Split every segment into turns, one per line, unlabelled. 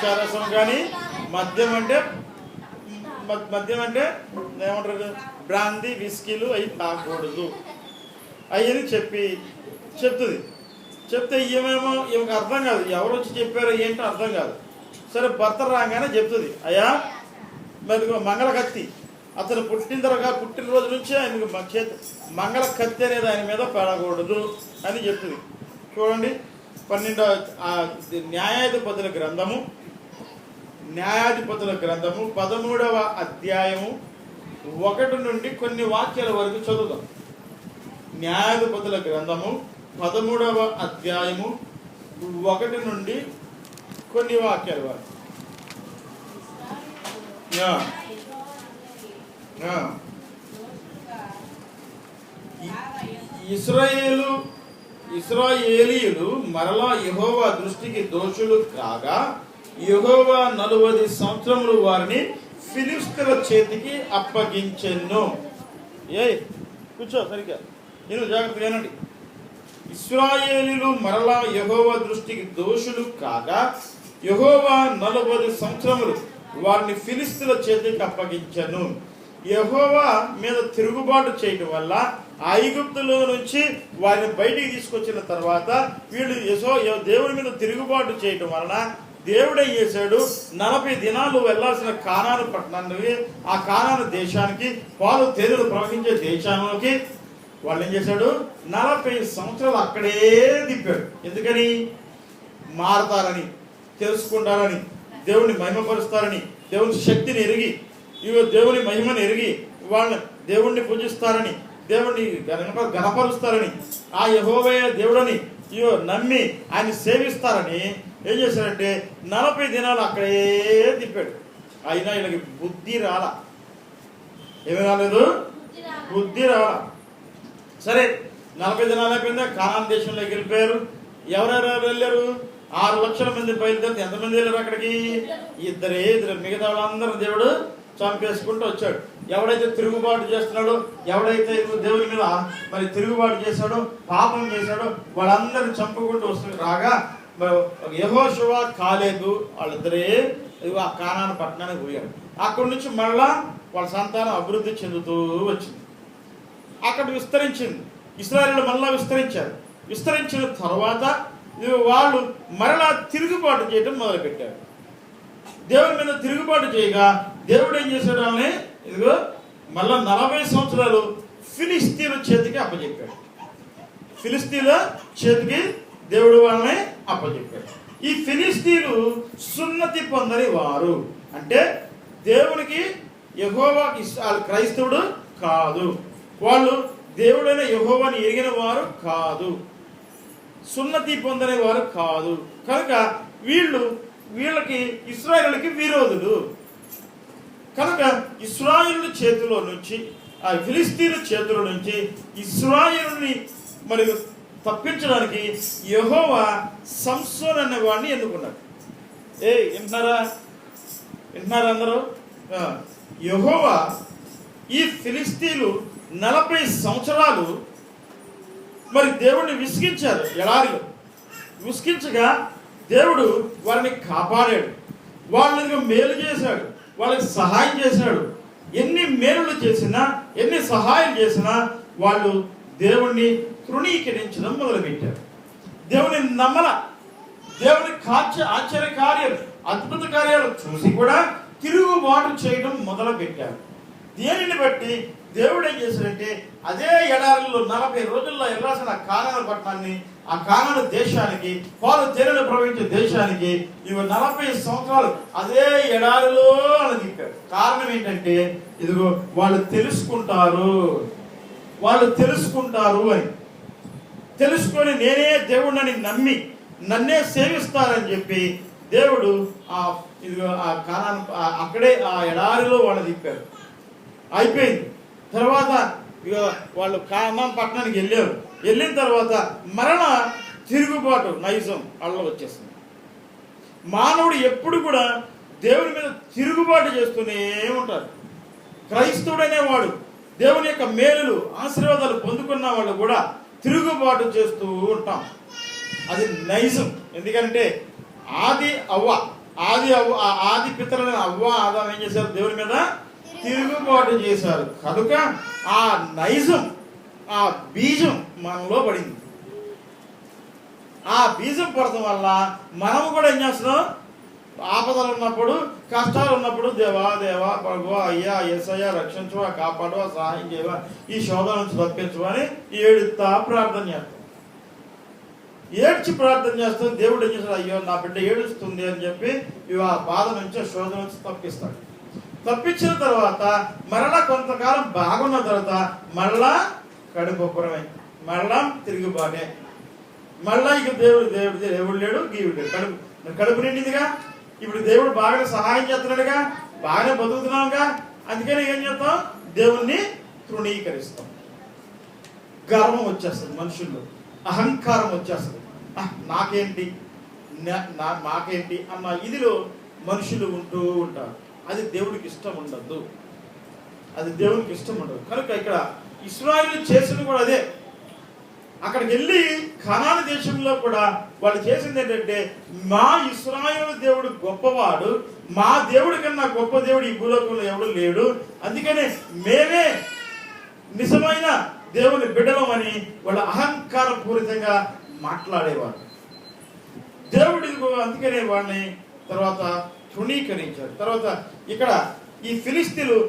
ద్రాక్షారసం కానీ, మద్యం అంటే ఏమంటారు, బ్రాందీ విస్కీలు అవి తాగకూడదు అయ్యని చెప్తుంది. చెప్తే ఈమెమో ఈమెకు అర్థం కాదు, ఎవరు వచ్చి చెప్పారో ఏంటో అర్థం కాదు. సరే భర్త రాగానే చెప్తుంది, అయ్యా మరి మంగళ కత్తి అతను పుట్టినరోజు నుంచి ఆయనకు మంగళ కత్తి అనేది ఆయన మీద పడకూడదు అని చెప్తుంది. చూడండి 12వ న్యాయాధిపతుల గ్రంథము 13వ అధ్యాయము 1 నుండి కొన్ని వాక్యాల వరకు చదువుదాం. న్యాయాధిపతుల గ్రంథము 13వ అధ్యాయము 1 నుండి కొన్ని వాక్యాల వరకు. ఇశ్రాయేలీయులు మరలా యెహోవా దృష్టికి దోషులు కాగా యెహోవా 40 సంవత్సరములు వారిని ఫిలిష్తీయుల చేతికి అప్పగించెను. కూర్చో సరిగ్గా నేను జాగ్రత్తగా వినండి. ఇశ్రాయేలీయులు మరలా యెహోవా దృష్టికి దోషులు కాగా యెహోవా 40 సంవత్సరములు వారిని ఫిలిష్తీయుల చేతికి అప్పగించెను. యెహోవా మీద తిరుగుబాటు చేయడం వల్ల ఐగుప్తులో నుంచి వారిని బయటికి తీసుకొచ్చిన తర్వాత వీళ్ళు దేవుడి మీద తిరుగుబాటు చేయడం వలన దేవుడు ఏం చేశాడు, 40 దినాలు వెళ్లాల్సిన కానాను పట్టణానికి, ఆ కానాను దేశానికి, పాలు తేనెలు ప్రవహించే దేశానికి వాళ్ళు ఏం చేశాడు, 40 సంవత్సరాలు అక్కడే తిప్పాడు. ఎందుకని? మారతారని, తెలుసుకుంటారని, దేవుని మహిమపరుస్తారని, దేవుని శక్తిని ఎరిగి, దేవుని మహిమను ఎరిగి వాళ్ళ దేవుణ్ణి పూజిస్తారని, దేవుణ్ణి గణపరుస్తారని, ఆ యెహోవా దేవుడని నమ్మి ఆయన సేవిస్తారని ఏం చేశాడంటే 40 దినాలు అక్కడే తిప్పాడు. అయినా వీళ్ళకి బుద్ధి రాలా. ఏమి రాలేదు? బుద్ధి రాలా. సరే 40 దినాలు అయిపోయిందా, కానాన్ దేశంలోకి వెళ్ళిపోయారు. ఎవరెవరు వెళ్ళారు? 6 లక్షల మంది బయలుదేరితే ఎంతమంది వెళ్ళారు అక్కడికి? ఇద్దరు. మిగతా వాళ్ళందరూ దేవుడు చంపేసుకుంటూ వచ్చాడు. ఎవడైతే తిరుగుబాటు చేస్తున్నాడో, ఎవడైతే దేవుని మీద మరి తిరుగుబాటు చేశాడో, పాపం చేశాడో వాళ్ళందరినీ చంపుకుంటూ రాగా యెహోషువ కాలేబు వాళ్ళిద్దరే ఆ కానాను పట్టణానికి పోయాడు. అక్కడి నుంచి మళ్ళా వాళ్ళ సంతానం అభివృద్ధి చెందుతూ వచ్చింది. అక్కడ విస్తరించింది. ఇశ్రాయేలు మళ్ళా విస్తరించారు. విస్తరించిన తర్వాత వాళ్ళు మరలా తిరుగుబాటు చేయడం మొదలుపెట్టారు. దేవుని మీద తిరుగుబాటు చేయగా దేవుడు ఏం చేశాడు, వాళ్ళని ఇదిగో మళ్ళా 40 సంవత్సరాలు ఫిలిష్తీయుల చేతికి అప్పచెప్పాడు. ఫిలిష్తీయుల చేతికి దేవుడు వాళ్ళని అప్పచెప్పాడు. ఈ ఫిలిష్తీయులు సున్నతి పొందని వారు, అంటే దేవునికి యెహోవా క్రైస్తవుడు కాదు, వాళ్ళు దేవుడైన యెహోవాని ఎరిగిన వారు కాదు, సున్నతి పొందని వారు కాదు. కనుక వీళ్ళకి ఇశ్రాయేలుకి విరోధులు. కనుక ఇశ్రాయేలు చేతిలో నుంచి, ఆ ఫిలిష్తీయుల చేతిలో నుంచి ఇశ్రాయేలుని మరి తప్పించడానికి యెహోవా సంసోన్ అనే వాడిని ఎన్నుకున్నాడు. వింటున్నారా అందరూ? యెహోవా ఈ ఫిలిష్తీయులు 40 సంవత్సరాలు మరి దేవుడిని విసిగించారు. ఎడారిలో విసిగించగా దేవుడు వారిని కాపాడాడు. వాళ్ళకి మేలు చేశాడు, వాళ్ళకి సహాయం చేశాడు. ఎన్ని మేలులు చేసినా, ఎన్ని సహాయం చేసినా వాళ్ళు దేవుణ్ణి తృణీకరించడం మొదలుపెట్టారు. దేవుని నమ్మల. దేవుని ఆశ్చర్య కార్యాలు, అద్భుత కార్యాలు చూసి కూడా తిరుగుబాటు చేయడం మొదలుపెట్టారు. దేనిని బట్టి దేవుడు ఏం చేశాడంటే, అదే ఎడారిలో 40 రోజుల్లో వెళ్ళాల్సిన కానాను పట్టణాన్ని, ఆ కానాను దేశానికి, పాలు తేనెలు ప్రవహించే దేశానికి 40 సంవత్సరాలు అదే ఎడారిలో అని తిప్పాడు. కారణం ఏంటంటే, ఇదిగో వాళ్ళు తెలుసుకుంటారు అని, తెలుసుకొని నేనే దేవుడిని నమ్మి నన్నే సేవిస్తారని చెప్పి దేవుడు ఇదిగో ఆ కానాను అక్కడే ఆ ఎడారిలో వాళ్ళు తిప్పారు. అయిపోయింది. తర్వాత ఇక వాళ్ళు కానాన్ పట్టణానికి వెళ్ళారు. వెళ్ళిన తర్వాత మరణ తిరుగుబాటు నైజం వాళ్ళలో వచ్చేస్తుంది. మానవుడు ఎప్పుడు కూడా దేవుని మీద తిరుగుబాటు చేస్తూనే ఉంటారు. క్రైస్తవుడనేవాడు దేవుని యొక్క మేలులు, ఆశీర్వాదాలు పొందుకున్న వాళ్ళు కూడా తిరుగుబాటు చేస్తూ ఉంటాం. అది నైజం. ఎందుకంటే ఆది అవ్వ ఆది పితరులైన అవ్వ ఆదాం ఏం చేశారు? దేవుని మీద తిరుగుబాటు చేశారు కనుక ఆ నైజం, ఆ బీజం మనలో పడింది. ఆ బీజం పడటం వల్ల మనము కూడా ఏం చేస్తున్నాం? ఆపదలు ఉన్నప్పుడు, కష్టాలు ఉన్నప్పుడు దేవా దేవా ప్రభు అయ్యా యేసయ్యా రక్షించువా, కాపాడువా, సహాయం చేయవా, ఈ శోధన నుంచి తప్పించువా అని ఏడుతా ప్రార్థన చేస్తాం. ఏడ్చి ప్రార్థన చేస్తాం. దేవుడు ఏం చేస్తాడు? అయ్యో నా బిడ్డ ఏడుస్తుంది అని చెప్పి ఆ బాధ నుంచి, శోధన నుంచి తప్పిస్తాడు. తప్పించిన తర్వాత మరలా కొంతకాలం బాగున్న తర్వాత మళ్ళా కడుపురమే, మళ్ళా తిరుగుబాటే, మళ్ళా ఇక దేవుడు లేడు, గీవుడు లేడు. కడుపు నిండిందిగా, ఇప్పుడు దేవుడు బాగానే సహాయం చేస్తున్నాడుగా, బాగానే బతుకుతున్నావుగా, అందుకని ఏం చేస్తాం? దేవుణ్ణి తృణీకరిస్తాం. గర్వం వచ్చేస్తుంది మనుషుల్లో, అహంకారం వచ్చేస్తుంది. నాకేంటి మాకేంటి అన్న ఇదిలో మనుషులు ఉంటూ ఉంటారు. అది దేవుడికి ఇష్టం ఉండదు, అది దేవునికి ఇష్టం ఉండదు. కనుక ఇక్కడ ఇశ్రాయేలు చేసింది కూడా అదే. అక్కడికి వెళ్ళి కనాను దేశంలో కూడా వాళ్ళు చేసింది ఏంటంటే, మా ఇశ్రాయేలు దేవుడు గొప్పవాడు, మా దేవుడి కన్నా గొప్ప దేవుడు ఈ భూలోకంలో ఎవడు లేడు, అందుకనే మేమే నిజమైన దేవుని బిడ్డలం అని వాళ్ళ అహంకార పూరితంగా మాట్లాడేవాడు. దేవుడి అందుకనే వాళ్ళని తర్వాత తృణీకరించాడు. తర్వాత ఇక్కడ ఈ ఫిలిస్తీన్లు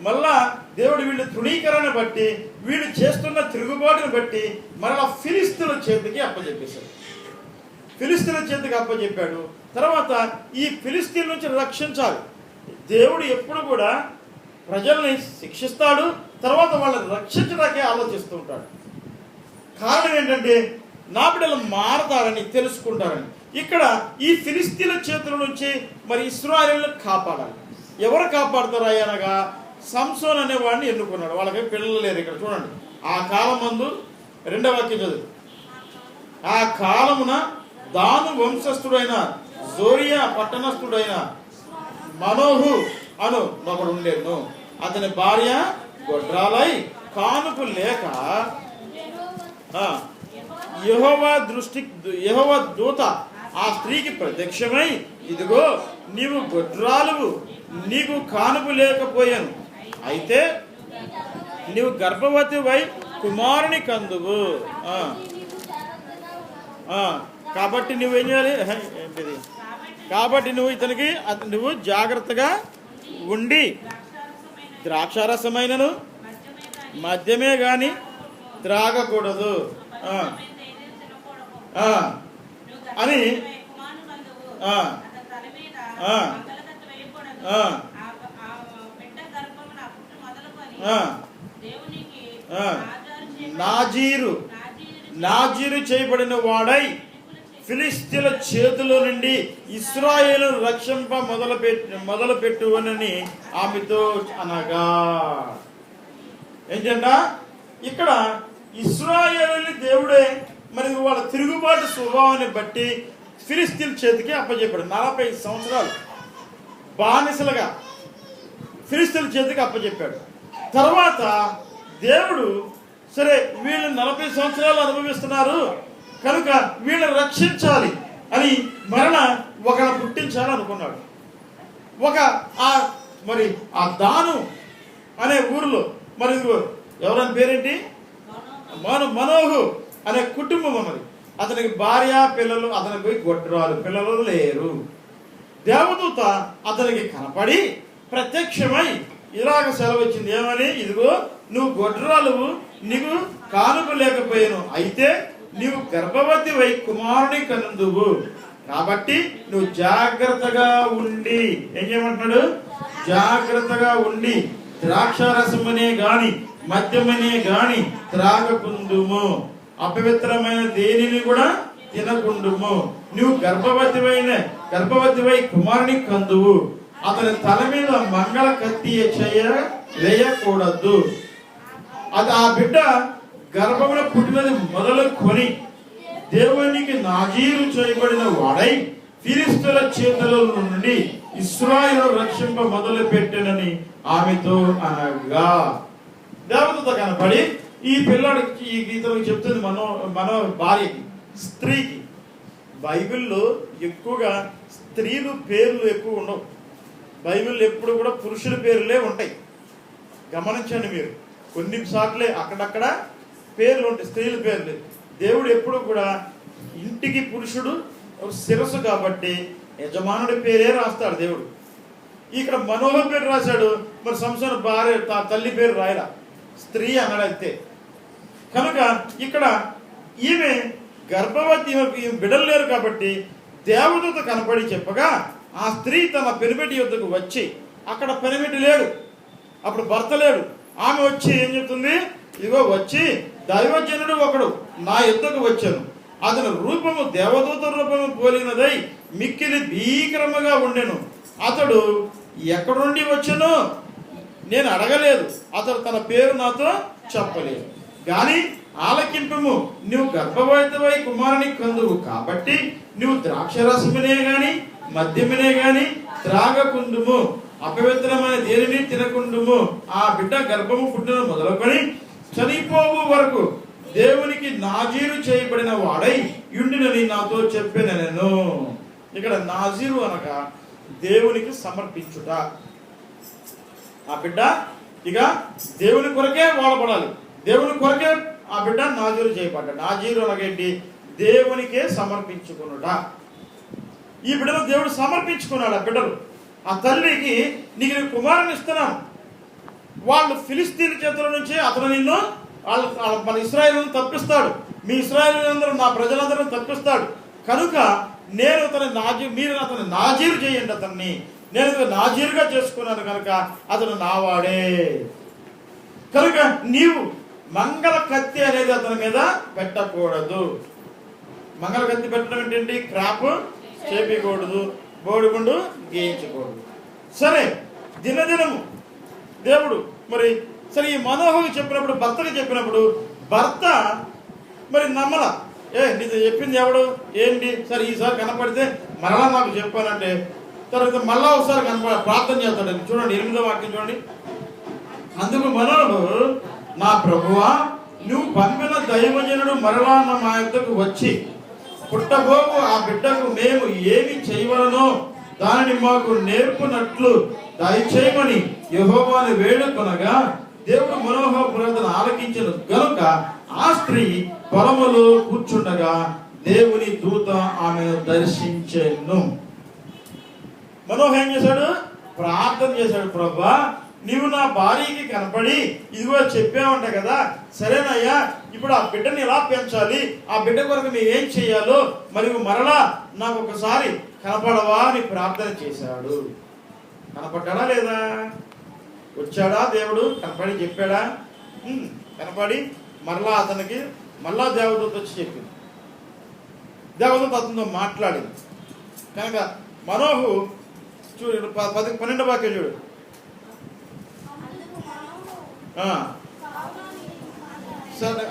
మళ్ళా దేవుడు వీళ్ళు తృణీకరణ బట్టి, వీళ్ళు చేస్తున్న తిరుగుబాటును బట్టి మరలా ఫిలిస్తీన్ల చేతికి అప్పచెప్పేశాడు. ఫిలిస్తీన్ల చేతికి అప్పచెప్పాడు. తర్వాత ఈ ఫిలిస్తీన్ల నుంచి రక్షించాలి. దేవుడు ఎప్పుడు కూడా ప్రజల్ని శిక్షిస్తాడు, తర్వాత వాళ్ళని రక్షించడానికే ఆలోచిస్తూ ఉంటాడు. కారణం ఏంటంటే నా బిడ్డలు మారతారని, తెలుసుకుంటారని. ఇక్కడ ఈ ఫిలిస్తీన్ల చేతుల నుంచి మరి ఇశ్రాయేలును కాపాడాలి. ఎవరు కాపాడతారు అనగా సంసోన్ అనేవాడిని ఎన్నుకున్నాడు. వాళ్ళకి పిల్లలు లేరు. ఇక్కడ చూడండి, ఆ కాలం మందు 2వ వాక్యం చదువు. ఆ కాలమున దాను వంశస్థుడైన జోరియా పట్టణస్థుడైన మనోహు అను ఒకడు ఉండేను. అతని భార్య గొడ్రాలై కానుపు లేక యెహోవా దూత ఆ స్త్రీకి ప్రత్యక్షమై, ఇదిగో నీవు గొడ్రాలువు, నీకు కానుపు లేకపోయాను, అయితే నీవు గర్భవతివై కుమారుని కందువు, కాబట్టి నువ్వేం చేయాలి ఏంటిది, కాబట్టి నువ్వు జాగ్రత్తగా ఉండి ద్రాక్షారసమైనను మద్యమే గాని త్రాగకూడదు అని నాజీరు చేయబడిన వాడై ఫిలిస్తీన్ల చేతిలో నుండి ఇశ్రాయేలు రక్షింప మొదలుపెట్టువనని ఆమెతో అనగా. ఏంటంటే ఇక్కడ ఇశ్రాయేలుని దేవుడే మరి వాళ్ళ తిరుగుబాటు స్వభావాన్ని బట్టి ఫిలిస్తీన్ చేతికి అప్పచెప్పాడు. 40 సంవత్సరాలు బానిసలుగా ఫిలిస్తీన్ చేతికి అప్పచెప్పాడు. తర్వాత దేవుడు సరే వీళ్ళు 40 సంవత్సరాలు అనుభవిస్తున్నారు కనుక వీళ్ళని రక్షించాలి అని మరణ ఒకళ్ళ పుట్టించాలి అనుకున్నాడు. మరి ఆ దాను అనే ఊరిలో మరి ఎవరని పేరేంటి, మనోహు అనే కుటుంబం ఉన్నది. అతనికి భార్య పిల్లలు, అతనికి గొడ్రాలు పిల్లలు లేరు. దేవదూత అతనికి కనపడి ప్రత్యక్షమై ఇలాగ సెలవు వచ్చింది. ఏమని, ఇదిగో నువ్వు గొడ్రాలువు, నీకు కానుక లేకపోయాను, అయితే నీవు గర్భవతి వై కుమారుని కనుదువు, కాబట్టి నువ్వు జాగ్రత్తగా ఉండి ఏం చేయమంటున్నాడు, జాగ్రత్తగా ఉండి ద్రాక్షారసమనే గాని మద్యమనే గాని త్రాగకుందుము, అపవిత్రమైన దేనిని కూడా తినకుండుము, నువ్వు గర్భవతివై కుమారుని కందువు, అతని తల మీద మంగళ కత్తి వేయకూడదు, అది ఆ బిడ్డ గర్భమున పుట్టినది మొదలుకొని దేవునికి నాజీరు చేయబడిన వాడై ఫిలిస్తీన్ల చేతుల నుండి ఇశ్రాయేలు రక్షింప మొదలు పెట్టినని ఆమెతో అనగా. దేవదూత కనపడి ఈ పిల్లాడికి ఈ గీతలకు చెప్తుంది మన భార్యకి, స్త్రీకి. బైబిల్లో ఎక్కువగా స్త్రీలు పేర్లు ఎక్కువ ఉండవు. బైబిల్ ఎప్పుడు కూడా పురుషుల పేర్లే ఉంటాయి. గమనించండి మీరు, కొన్నిసార్లే అక్కడక్కడ పేర్లు ఉంటాయి, స్త్రీల పేర్లు. దేవుడు ఎప్పుడు కూడా ఇంటికి పురుషుడు శిరస్సు కాబట్టి యజమానుడి పేరే రాస్తాడు దేవుడు. ఇక్కడ మనోహ పేరు రాశాడు, మరి సంసార భార్య తల్లి పేరు రాయరా, స్త్రీ అన్నాడు అంతే. కనుక ఇక్కడ ఈమె గర్భవతి, ఈమె బిడ్డలు లేరు కాబట్టి దేవదూత కనపడి చెప్పగా ఆ స్త్రీ తన పెనిమిటి యొద్దకు వచ్చి, అక్కడ పెనిమిటి లేడు, అప్పుడు భర్త లేడు, ఆమె వచ్చి ఏం చెప్తుంది, ఇదిగో వచ్చి దైవజనుడు ఒకడు నా యొద్దకు వచ్చాను, అతని రూపము దేవదూత రూపము పోలినదై మిక్కిలి భీకరముగా ఉండెను. అతడు ఎక్కడి నుండి వచ్చానో నేను అడగలేదు, అతడు తన పేరు నాతో చెప్పలేదు. కానీ ఆలకింపము, నువ్వు గర్భవతివై కుమారుని కందువు కాబట్టి నువ్వు ద్రాక్షరసమునే గాని మద్యమునే గాని త్రాగకుందుము, అపవిత్రమైన దేనిని తినకుందుము. ఆ బిడ్డ గర్భము పుట్టిన మొదలుకొని చనిపోవు వరకు దేవునికి నాజీరు చేయబడిన వాడై యుండినని నాతో చెప్పాను. ఇక్కడ నాజీరు అనగా దేవునికి సమర్పించుట. ఆ బిడ్డ ఇక దేవుని కొరకే వాడబడాలి, దేవుని కొరకే ఆ బిడ్డ నాజీరు చేయబడ్డా. నాజీరు అనగేంటి, దేవునికే సమర్పించుకునుట. ఈ బిడ్డను దేవుడు సమర్పించుకున్నాడు. ఆ బిడ్డలు ఆ తల్లికి, నీకు నేను కుమారుని ఇస్తున్నాను, వాళ్ళు ఫిలిస్తీన్ చేతుల నుంచి అతను నిన్ను మన ఇశ్రాయేలును తప్పిస్తాడు, మీ ఇశ్రాయేలులందరూ నా ప్రజలందరూ తప్పిస్తాడు, కనుక నేను మీరు అతను నాజీరు చేయండి, అతన్ని నేను నాజీరుగా చేసుకున్నాను కనుక అతను నావాడే. కనుక నీవు మంగళ కత్తి అనేది అతని మీద పెట్టకూడదు. మంగళ కత్తి పెట్టడం ఏంటంటే క్రాప్ చేపించకూడదు, బోడిగుండు గీయించకూడదు. సరే, దినదినము దేవుడు మరి సరే ఈ మనోహకు చెప్పినప్పుడు, భర్తకి చెప్పినప్పుడు భర్త మరి నమ్మల. నీకు చెప్పింది ఎవడు ఏంటి, సరే ఈసారి కనపడితే మరలా నాకు చెప్పానంటే తర్వాత మళ్ళా ఒకసారి ప్రార్థన చేస్తాడు. చూడండి 8వ వాక్యం చూడండి. అందుకు మనోహు, నా ప్రభువా, నువ్వు పంపిన దైవజనుడు మరలా మా యొద్దకు వచ్చి పుట్టబోవు ఆ బిడ్డకు మేము ఏమి చేయవలనో దానిని మాకు నేర్పునట్లు దయచేయమని యెహోవాను వేడుకొనగా దేవుడు మనోహ ప్రార్థన ఆలకించను గనుక ఆ స్త్రీ పొలములో కూర్చుండగా దేవుని దూత ఆమెను దర్శించెను. మనోహ ఏం చేశాడు, ప్రార్థన చేశాడు, ప్రభా నీవు నా భార్యకి కనపడి ఇదిగో చెప్పావంట కదా, సరేనయ్యా ఇప్పుడు ఆ బిడ్డని ఎలా పెంచాలి, ఆ బిడ్డ కొరకు మేము ఏం చేయాలో మరియు మరలా నాకు ఒకసారి కనపడవా అని ప్రార్థన చేశాడు. కనపడ్డా లేదా, వచ్చాడా దేవుడు, కనపడి చెప్పాడా, కనపడి మరలా అతనికి మళ్ళా దేవదూత వచ్చి చెప్పింది, దేవదూత అతనితో మాట్లాడింది. కనుక మనోహు చూడు 12వ వాక్యం చూడు. సరే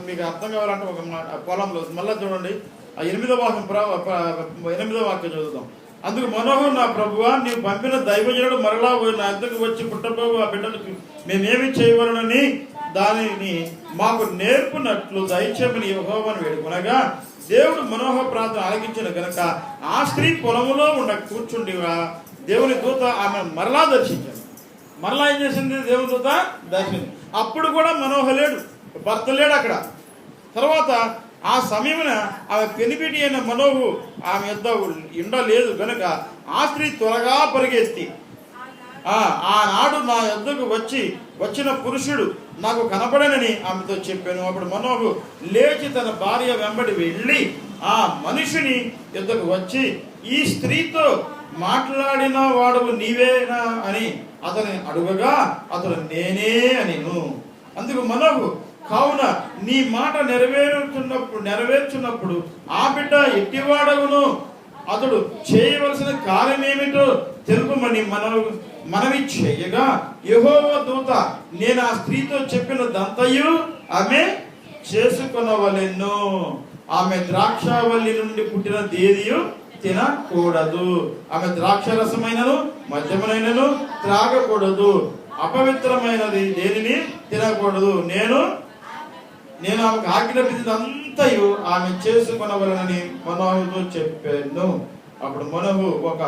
మీకు అర్థం కావాలంటే ఒక పొలంలో మళ్ళా చూడండి, ఆ 8వ వాక్యం చదువుతాం. అందుకు మనోహు, నా ప్రభువా, నీవు పంపిన దైవజనుడు మరలా నా యొద్దకు వచ్చి పుట్టబోవు ఆ బిడ్డలకు మేమేమి చేయవలనని దానిని మాకు నేర్పునట్లు దయచేయమని యెహోవాను వేడుకొనగా దేవుడు మనోహ ప్రార్థన ఆలకించిన గనక ఆ స్త్రీ పొలములో కూర్చుండిగా దేవుని దూత ఆమె మరలా దర్శించాడు. మరలా ఏం చేసింది, దేవుని దూత దర్శించింది. అప్పుడు కూడా మనోహ లేడు, భర్త లేడు అక్కడ. తర్వాత ఆ సమయమున ఆమె పెనిపిటి అయిన మనోహు ఆమె యొద్ద ఉండలేదు గనుక ఆ స్త్రీ త్వరగా పరిగెత్తి ఆనాడు నా యొద్దకు వచ్చిన పురుషుడు నాకు కనపడనని ఆమెతో చెప్పాను. అప్పుడు మనోహు లేచి తన భార్య వెంబడి వెళ్ళి ఆ మనుషుని యొద్దకు వచ్చి, ఈ స్త్రీతో మాట్లాడిన వాడు నీవేనా అని అతని అడుగగా అతడు నేనే అనిను. అందుకు మనోహు, కావున నీ మాట నెరవేర్చున్నప్పుడు ఆ బిడ్డ ఎట్టివాడవును, అతడు చేయవలసిన కార్యమేమిటో తెలుపమని మనవి చేయగా యెహోవా దూత, నేను ఆ స్త్రీతో చెప్పినదంతయు ఆమె చేసుకొనవలెను. ఆమె ద్రాక్షావల్లి నుండి పుట్టిన దేనియు తినకూడదు, ఆమె ద్రాక్షరసమైనను మద్యమునైనను త్రాగకూడదు, అపవిత్రమైనది దేనిని తినకూడదు. నేను ఆమెకు ఆజ్ఞాపించినంతయు ఆమె చేసుకొనవలనని మనోహుతో చెప్పాను. అప్పుడు మనోహు ఒక